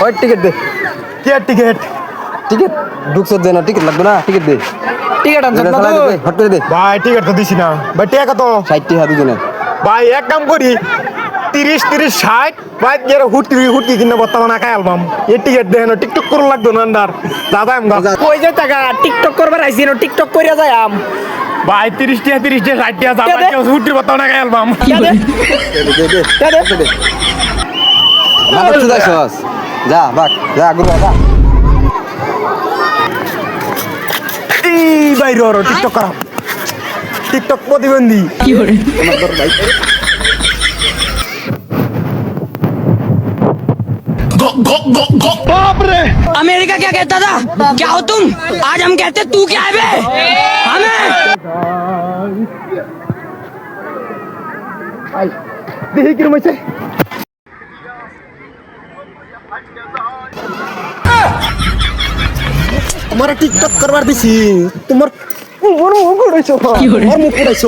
ওই টিকিট দে। Ticket ticket ঢুকছ দে না, ticket লাগবে না, টিকিট দে। টিকিট আনছ না তুই? হট করে দে। ভাই টিকিট তো দিছি না ভাই, টিয়া কত 60 টাকা দুজনের। ভাই? এক কাম করি 30-30-60 ভাই, এর হুটকি কিনা বর্তমানে খাই অ্যালবাম এই টিকিট দেন, টিকটক করুন লাগতো না আন্ডার দাদা এম কই যে টাকা টিকটক করবার আইছি না, টিকটক কইরা যাই আম। ভাই 30 টাকা 60 টাকা দে। হুটকির বর্তমানে খাই অ্যালবাম। দে দে দে দে। বাবা তুই যাইছস, যা বাক, যা গুরু যা। এই ভাই রো টিকটক করা, টিকটক প্রতিবন্ধী। তোমার তোর ভাই अमेरिका क्या कहता था? क्या हो तुम? आज हम कहते तू क्या है बे? हमें দেখি কিরম হয়েছে। তোমার টিকটক করবার দিছি, তোমার মুখ উড়াইছো, তোমার মুখ উড়াইছো।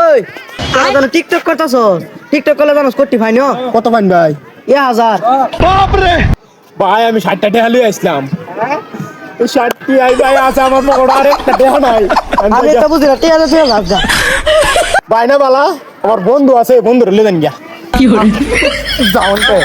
ওই তোরা জানো টিকটক করতাছ? টিকটক করলে জানোস কোটি ফাইন কত পাইন ভাই? 1000। ভাই আমি 60 টাকা লিয়ে আসলাম, 60 আই ভাই আছে আমার পকেটে, আর একটা টাকা নাই। আমি তো বুঝি না, 1000 তুই লাভ যা। ভাই না বালা, আমার বন্ধু আছে, বন্ধুরে লিয়ে দেন গিয়া। কি হরে? যাওন তো